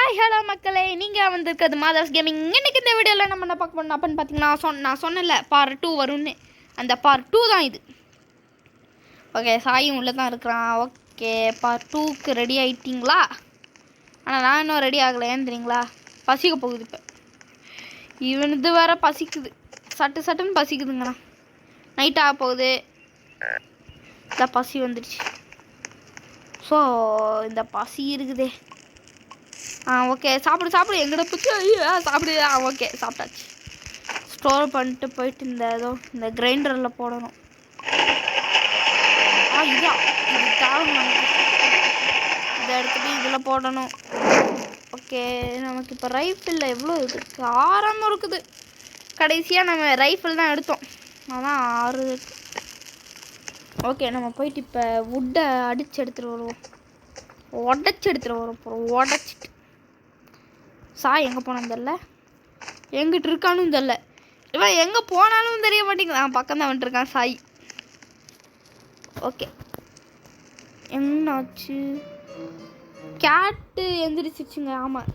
Hi hello மக்களே, நீங்கள் வந்திருக்கிறது மாதர்ஸ் கேமிங். இன்றைக்கி இந்த வீடியோவில் நம்ம என்ன பார்க்க போனோம் அப்படின்னு பார்த்தீங்கன்னா, நான் சொன்னல பார்ட் 2 வரும்னு. அந்த பார்ட் 2 தான் இது. ஓகே, சாயும் உள்ளே தான் இருக்கிறான். ஓகே, பார்ட் 2க்கு ரெடி ஆகிட்டிங்களா? ஆனால் நான் இன்னும் ரெடி ஆகலைன்னு தெரியுங்களா? பசிக்க போகுது. இப்போ இவனுது வேறு பசிக்குது, சட்டுன்னு பசிக்குதுங்கண்ணா. நைட் ஆக போகுது, இந்த பசி வந்துடுச்சு. ஸோ இந்த பசி இருக்குதே. ஓகே, சாப்பிடு எங்கட பிடிச்சி சாப்பிடு. ஓகே, சாப்பிட்டாச்சு. ஸ்டோர் பண்ணிட்டு போயிட்டு இந்த கிரைண்டரில் போடணும். இது தேவை. இதை எடுத்துகிட்டு இதில் போடணும். ஓகே, நமக்கு இப்போ ரைஃபிளில் எவ்வளோ இருக்குது? 6 இருக்குது. கடைசியாக நம்ம ரைஃபிள் தான் எடுத்தோம், அதான் 6 இருக்குது. ஓகே, நம்ம போயிட்டு இப்போ வுட்டை அடித்து எடுத்துகிட்டு வருவோம். உடச்சிட்டு சாய் எங்கே போனான்னு தெரில, எங்கிட்ட இருக்கானும் தெரில. இவன் எங்கே போனாலும் தெரிய மாட்டேங்குது. பக்கம் தான் வந்துட்டுருக்கான் சாய். ஓகே, என்னாச்சு? கேட்டு எந்திரிச்சிச்சுங்க. ஆமாம்,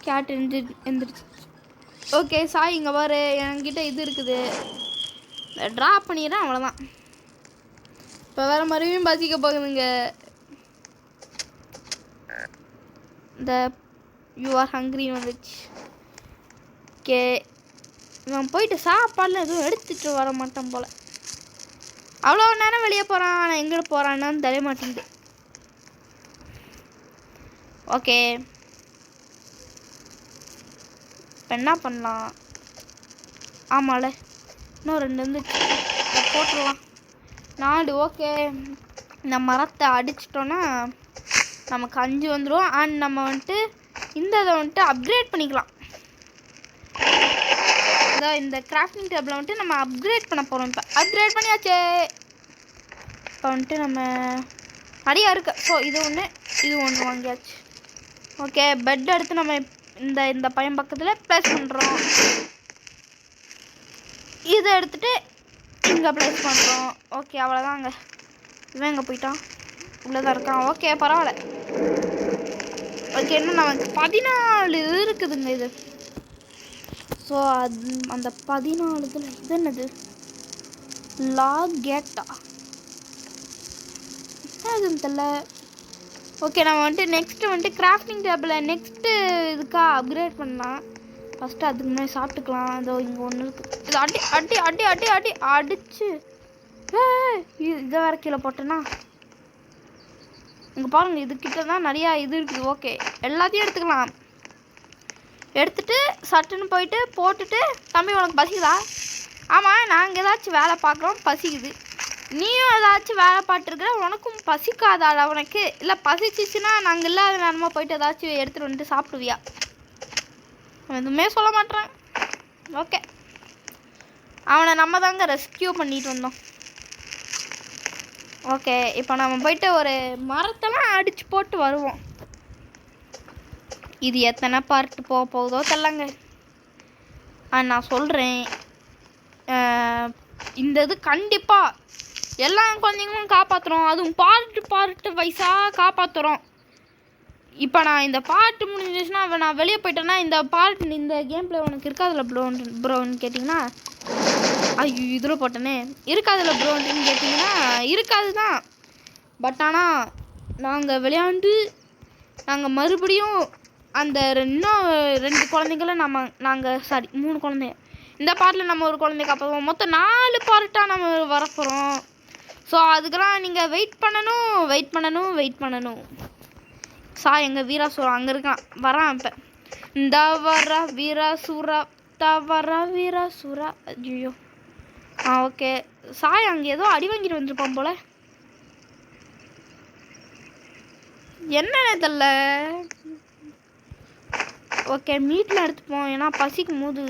கேட் எந்திரிச்சிச்சு. ஓகே சாய், இங்கே பாரு, என்கிட்ட இது இருக்குது, ட்ராப் பண்ணிடுறேன், அவ்வளோதான். இப்போ வேறு மறுபடியும் பசிக்க போகுதுங்க. இந்த யூ ஆர் ஹங்க்ரி வந்துச்சு. ஓகே, நான் போயிட்டு சாப்பாடுல எதுவும் எடுத்துகிட்டு வர மாட்டேன் போல். அவ்வளோ நேரம் வெளியே போகிறான், ஆனால் எங்கே போகிறான்னு தெரிய மாட்டேங்குது. ஓகே, இப்போ என்ன பண்ணலாம்? ஆமாம்ல, இன்னும் 2 வந்து போட்டுடலாம். 4. ஓகே, இந்த மரத்தை அடிச்சிட்டோன்னா நமக்கு 5 வந்துடும். அண்ட் நம்ம வந்துட்டு இதை வந்துட்டு அப்கிரேட் பண்ணிக்கலாம். இந்த கிராஃப்டிங் டேபிளை வந்துட்டு நம்ம அப்கிரேட் பண்ண போகிறோம். இப்போ அப்கிரேட் பண்ணியாச்சு. இப்போ வந்துட்டு நம்ம நிறையா இருக்குது. ஸோ இது ஒன்று வாங்கியாச்சு. ஓகே, பெட் எடுத்து நம்ம இந்த பையன் பக்கத்தில் ப்ளேஸ் பண்ணுறோம். இதை எடுத்துகிட்டு இங்கே ப்ளேஸ் பண்ணுறோம். ஓகே, அவ்வளோதாங்க. இவன் எங்கே போயிட்டான்? உள்ளே தான் இருக்கான். ஓகே, பரவாயில்ல. ஓகே, இன்னும் நமக்கு 14 இருக்குதுங்க இது. ஸோ அந்த 14 இதில் இது என்னது? லாக் கேட்டா அதுன்னு தெரியல. ஓகே, நம்ம வந்துட்டு நெக்ஸ்ட்டு வந்துட்டு கிராஃப்டிங் டேபிளை நெக்ஸ்ட்டு இதுக்காக அப்கிரேட் பண்ணலாம். ஃபஸ்ட்டு அதுக்கு முன்னாடி சாப்பிட்டுக்கலாம். அதோ இங்கே ஒன்று இருக்குது. இது அடிச்சு இதை வேறு கீழே போட்டேன்னா. இங்கே பாருங்கள், இதுக்கிட்ட தான் நிறையா இது இருக்குது. ஓகே, எல்லாத்தையும் எடுத்துக்கலாம். எடுத்துகிட்டு சட்டுன்னு போயிட்டு போட்டுட்டு, தம்பி உனக்கு பசிக்குதா? ஆமாம், நாங்கள் ஏதாச்சும் வேலை பார்க்குறோம், பசிக்குது. நீயும் ஏதாச்சும் வேலை பார்த்துருக்குற, உனக்கும் பசிக்காதாடா உனக்கு? இல்லை பசிச்சிச்சுன்னா நாங்கள் இல்லாத நேரமாக போயிட்டு ஏதாச்சும் எடுத்துகிட்டு வந்துட்டு சாப்பிடுவியா? எதுவுமே சொல்ல மாட்டேறேன். ஓகே, அவனை நம்ம தாங்க ரெஸ்கியூ பண்ணிட்டு வந்தோம். ஓகே, இப்போ நம்ம போயிட்டு ஒரு மரத்தெல்லாம் அடித்து போட்டு வருவோம். இது எத்தனை பார்ட்டு போகுதோ தெரியலங்க. நான் சொல்கிறேன், இந்த இது கண்டிப்பாக எல்லா குழந்தைங்களும் காப்பாற்றுறோம். அதுவும் பார்ட்டு வைஸாக காப்பாற்றுறோம். இப்போ நான் இந்த பார்ட்டு முடிஞ்சிச்சுன்னா நான் வெளியே போயிட்டேன்னா இந்த கேம் பிளே உனக்கு இருக்காதுல்ல ப்ரோன்னு கேட்டிங்கன்னா, ஐயோ இதில் போட்டேனே, இருக்காதுல்ல ப்ரோன்னு கேட்டிங்கன்னா இருக்காது தான். பட் ஆனால் நாங்கள் விளையாண்டு நாங்கள் மறுபடியும் அந்த இன்னும் 2 குழந்தைங்கள நாங்கள் 3 குழந்தைங்க இந்த பார்ட்டில் நம்ம ஒரு குழந்தைய காப்பாற்றுவோம். மொத்தம் 4 பார்ட்டாக நம்ம வரப்போகிறோம். ஸோ அதுக்கெல்லாம் நீங்கள் வெயிட் பண்ணணும். எங்கள் வீராசூரா அங்கே இருக்கான், வரான். இப்போ இந்த வர வீராசூரா ஐயோ. ஓகே, அங்கே ஏதோ அடி வாங்கிட்டு வந்துருப்பான் போல. என்னன்னு தெரியல. ஓகே, மீட்டில் எடுத்துப்போம், ஏன்னா பசிக்கும் போது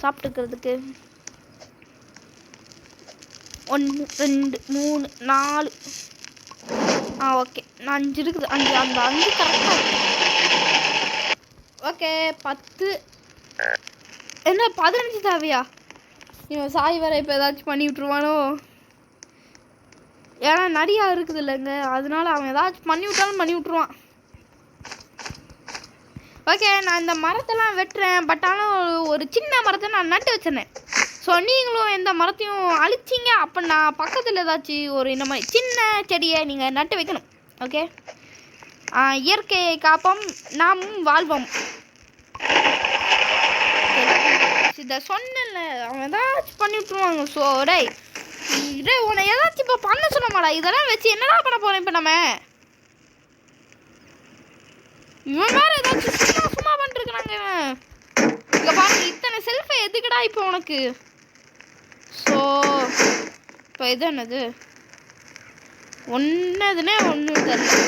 சாப்பிட்டுக்கிறதுக்கு. 1 2 3 4 ஓகே, 5 இருக்குது. 5 கரெக்டாக இருக்கு. ஓகே, 10 என்ன 15 தேவையா? இவன் சாய் வேற இப்போ ஏதாச்சும் பண்ணி விட்ருவானோ? ஏன்னா நிறையா இருக்குது இல்லைங்க, அதனால அவன் ஏதாச்சும் பண்ணி விட்டாலும் பண்ணி விட்ருவான். ஓகே, நான் இந்த மரத்தெல்லாம் வெட்டுறேன். பட் ஆனால் ஒரு சின்ன மரத்தை நான் நட்டு வச்சிருந்தேன். ஸோ நீங்களும் எந்த மரத்தையும் அழிச்சிங்க அப்படின்னா பக்கத்தில் ஏதாச்சும் ஒரு இந்த மாதிரி சின்ன செடியை நீங்கள் நட்டு வைக்கணும். ஓகே, இயற்கையை காப்போம், நாம் வாழ்வோம். இதை சொன்னல அவன் ஏதாச்சும் பண்ணி விட்டுருவாங்க. ஸோ உன்னை ஏதாச்சும் இப்போ பண்ண சொன்னமாடா. இதெல்லாம் வச்சு என்னடா பண்ண போகிறேன் இப்போ நம்ம? இவன் வேறு ஏதாச்சும் சும்மா பண்ணிருக்கிறாங்க. இவன் இங்கே பாருங்க, இத்தனை செல்ஃபை எதுக்குடா இப்போ உனக்கு? ஸோ இப்போ இது என்னது ஒன்றுதுன்னே ஒன்றும் தெரியல.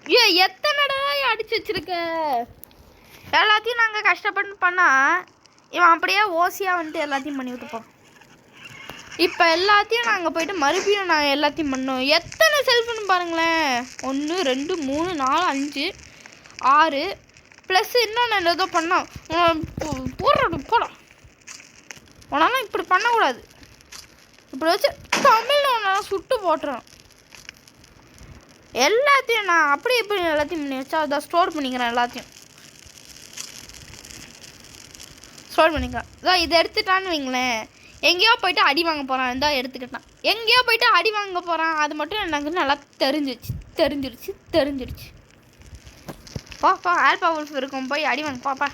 ஐயோ, எத்தனைடா அடிச்சு வச்சிருக்க? எல்லாத்தையும் நாங்கள் கஷ்டப்பட்டு பண்ணால் இவன் அப்படியே ஓசியாக வந்துட்டு எல்லாத்தையும் பண்ணி விட்டுப்போம். இப்போ எல்லாத்தையும் நாங்கள் போயிட்டு மறுபடியும் நாங்கள் எல்லாத்தையும் பண்ணோம். எத்தனை செல்ஃபுன்னு பாருங்களேன். 1 2 3 4 5 6 ப்ளஸ் இன்னொன்று ஏதோ பண்ணோம். போட உனாலும் இப்படி பண்ணக்கூடாது. இப்படி வச்சு தமிழில் ஒன்றால் சுட்டு போட்டுறோம். எல்லாத்தையும் நான் அப்படி இப்படி எல்லாத்தையும் பண்ணி வச்சா அதை ஸ்டோர் பண்ணிக்கிறேன். எல்லாத்தையும் ஸ்டோர் பண்ணிக்கிறேன். இதான் இதை எடுத்துட்டான்னு வைங்களேன், எங்கேயோ போயிட்டு அடி வாங்க போகிறான். இருந்தால் எடுத்துக்கிட்டான், எங்கேயோ போயிட்டு அடி வாங்க போகிறான். அது மட்டும் எனக்கு நல்லா தெரிஞ்சிருச்சு. பாப்பா ஆல்பா உல்ஃப் இருக்கும், போய் அடி வாங்க பாப்பா.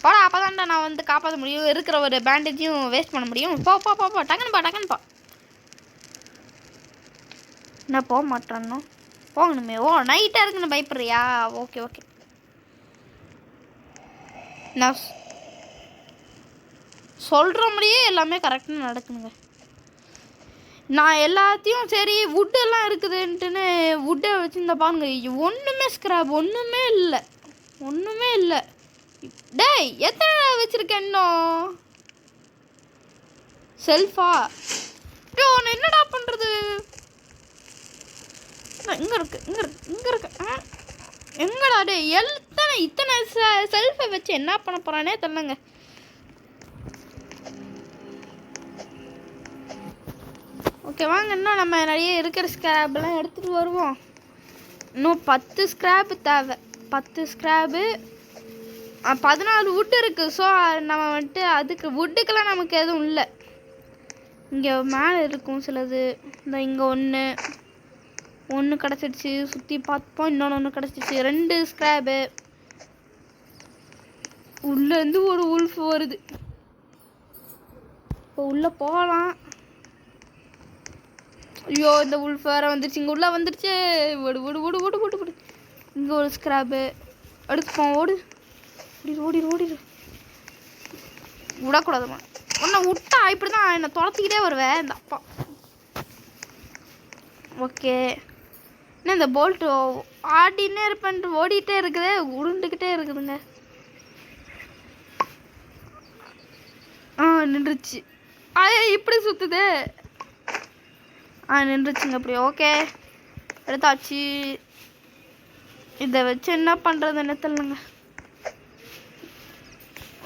போடா, அப்போ தான்டா நான் வந்து காப்பாற்ற முடியும். இருக்கிற ஒரு பேண்டேஜையும் வேஸ்ட் பண்ண முடியும். போ டக்குன்னு. என்ன போக மாட்டேன்னு போகணுமே? ஓ, நைட்டாக இருக்குன்னு பயப்படுறியா? ஓகே. நான் சொல்கிற மாதிரியே எல்லாமே கரெக்டாக நடக்குதுங்க. நான் எல்லாத்தையும் சரி வுட்டெல்லாம் இருக்குதுன்ட்டுன்னு வுட்டை வச்சுருந்தா பாருங்க, ஒன்றுமே ஸ்க்ராப் ஒன்றுமே இல்லை. டேய், எத்தனை வச்சுருக்கேன் இன்னும் செல்ஃபா? ஒன்று என்னடா பண்ணுறது? இங்கே இருக்கு. எங்கடா டே? இத்தனை செல்ஃபை வச்சு என்ன பண்ண போகிறானே தெரியலங்க. ஓகே, வாங்க இன்னும் நம்ம நிறைய இருக்கிற ஸ்க்ராப்லாம் எடுத்துகிட்டு வருவோம். இன்னும் 10 ஸ்க்ராப்பு தேவை. 10 ஸ்க்ராப்பு 14 வுட்டு இருக்குது. ஸோ நம்ம வந்துட்டு அதுக்கு வுட்டுக்கெல்லாம் நமக்கு எதுவும் இல்லை. இங்கே மேலே இருக்கும் சிலது. இந்த இங்கே ஒன்று கிடச்சிடுச்சு. சுற்றி பார்ப்போம், இன்னொன்று கிடச்சிடுச்சு. 2 ஸ்க்ராப்பு. உள்ளேருந்து ஒரு உல்ஃப் வருது. இப்போ உள்ளே போகலாம். ஐயோ, இந்த உல்ஃப் வேறு வந்துருச்சு. இங்கே உள்ளே வந்துருச்சு. ஓடு. இங்கே ஒரு ஸ்க்ராப்பு எடுத்துப்போம். ஓடிடு. விடக்கூடாதுமா. உன்னை விட்டா இப்படி தான் என்னை துரத்திக்கிட்டே வருவேன் இந்த அப்பா. ஓகே, என்ன இந்த போல்ட்டு ஆடினே இருப்பேன்ட்டு ஓடிட்டே இருக்குது, உருண்டுக்கிட்டே இருக்குதுங்க. நின்றுச்சு. இப்படி சுற்றுது. நின்றுச்சுங்க அப்படி. ஓகே, எடுத்தாச்சு. இதை வச்சு என்ன பண்ணுறதுன்னு தெரியலங்க.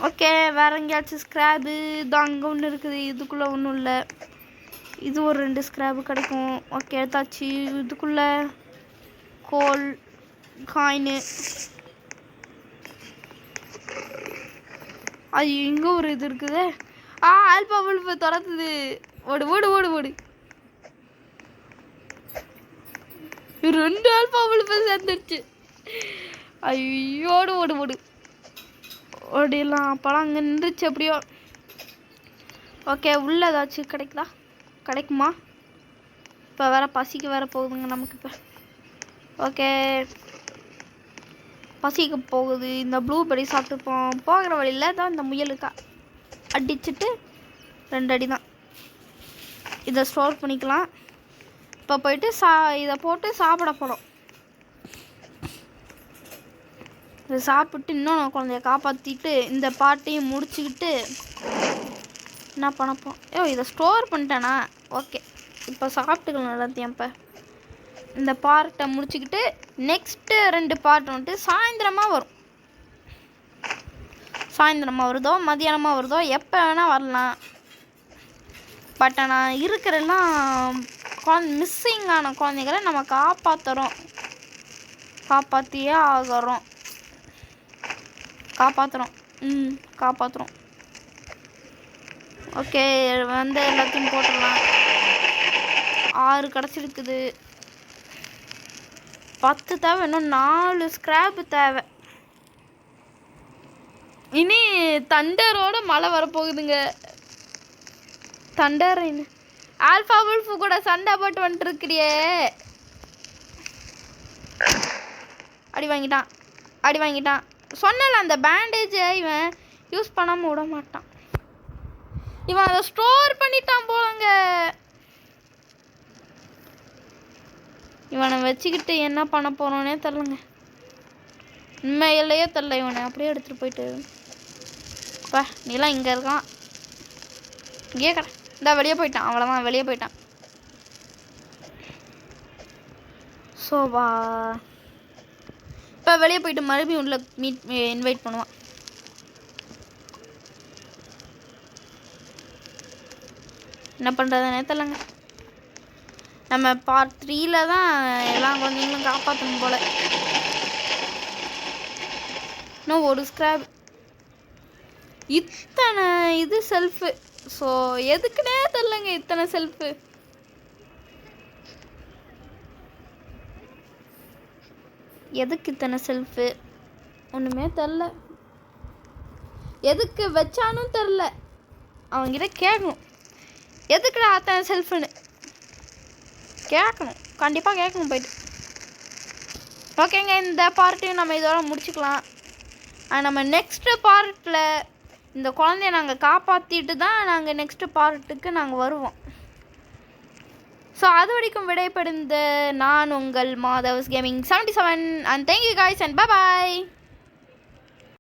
ஓகே, வேறு எங்கேயாச்சும் ஸ்க்ராப்பு தான் அங்கே ஒன்று இருக்குது. இதுக்குள்ளே ஒன்றும் இல்லை. இது ஒரு 2 ஸ்க்ராப்பு கிடைக்கும். ஓகே, எடுத்தாச்சு. இதுக்குள்ளே கோல் காயினு. அது இங்கே ஒரு இது இருக்குது. ஆல்பா உல்ஃப் துரத்துது. ஓடு. 2 ஆல்பா உல்ஃப் சேர்ந்துருச்சு. ஐயோடு ஓடு. ஓடிடலாம். அப்போலாம் அங்கே நின்றுச்சு எப்படியோ. ஓகே, உள்ள ஏதாச்சும் கிடைக்குமா? இப்போ வேறு பசிக்கு வேறு போகுதுங்க நமக்கு. இப்போ ஓகே, பசிக்கு போகுது. இந்த ப்ளூபெரி சாப்பிட்டுப்போம். போகிற வழியில் தான் இந்த முயலுக்கா அடிச்சுட்டு 2 அடி தான். இதை ஸ்டோர் பண்ணிக்கலாம். இப்போ போயிட்டு இதை போட்டு சாப்பிட போகிறோம். இதை சாப்பிட்டு இன்னும் குழந்தைய காப்பாற்றிட்டு இந்த பாட்டையும் முடிச்சுக்கிட்டு என்ன பண்ணப்போம்? இதை ஸ்டோர் பண்ணிட்டேனா? ஓகே, இப்போ சாப்பிட்டுக்கலாம் எல்லாத்தையும். இப்போ இந்த பார்ட்டை முடிச்சுக்கிட்டு நெக்ஸ்ட்டு 2 பார்ட் வந்துட்டு சாயந்தரமாக வரும். சாயந்தரமாக வருதோ மதியானமாக வருதோ எப்போ வேணால் வரலாம். பட் ஆனால் இருக்கிறெல்லாம் மிஸ்ஸிங் ஆன குழந்தைகளை நம்ம காப்பாற்றியே ஆகிறோம். காப்பாற்றுறோம். காப்பாற்றுறோம். ஓகே, வந்து எல்லாத்தையும் போட்டுடலாம். 6 கிடச்சிருக்குது. 10 தேவை. இன்னும் 4 ஸ்க்ராப் தேவை. இனி தண்டரோட மழை வரப்போகுதுங்க. தண்டர் ஆல்ஃபா உல்ஃபு கூட சண்டை போட்டு வந்துட்டு இருக்கிறியே. அடி வாங்கிட்டான். சொன்னல அந்த பேண்டேஜை இவன் யூஸ் பண்ணாமல் விட மாட்டான். இவன் அதை ஸ்டோர் பண்ணிட்டான் போலங்க. இவனை வச்சுக்கிட்டு என்ன பண்ண போறோன்னே தெரிலங்க. உண்மையிலேயே தெரில. இவனை அப்படியே எடுத்துகிட்டு போயிட்டு பா நீலாம் இங்கே இருக்கான். இங்கே கடை இந்த வெளியே போயிட்டான். அவ்வளோதான், வெளியே போயிட்டான். சோவா இப்போ வெளியே போயிட்டு மறுபடியும் உள்ள இன்வைட் பண்ணுவான். என்ன பண்ணுறதுனே தெரியலங்க. நம்ம பார்ட் 3ல தான் எல்லாம் குழந்தைங்களும் காப்பாற்றணும் போல். இன்னும் ஒரு ஸ்க்ராப். இத்தனை இது செல்ஃபு. ஸோ எதுக்குன்னே தெரிலங்க இத்தனை செல்ஃபு. எதுக்கு இத்தனை செல்ஃபு ஒன்றுமே தெரில. எதுக்கு வச்சானும் தெரில. அவங்ககிட்ட கேட்கணும், எதுக்குடா அத்தனை செல்ஃபுன்னு கேட்கணும். கண்டிப்பாக கேட்கணும் போயிட்டு. ஓகேங்க, இந்த பார்ட்டையும் நம்ம இதோட முடிச்சுக்கலாம். நம்ம நெக்ஸ்ட்டு பார்ட்டில் இந்த குழந்தைய நாங்கள் காப்பாற்றிட்டு தான் நாங்கள் நெக்ஸ்ட்டு பார்ட்டுக்கு நாங்கள் வருவோம். ஸோ அது வரைக்கும் விடைபெறுந்த நான் உங்கள் மாதவ்ஸ் gaming 77 and thank you guys and bye bye.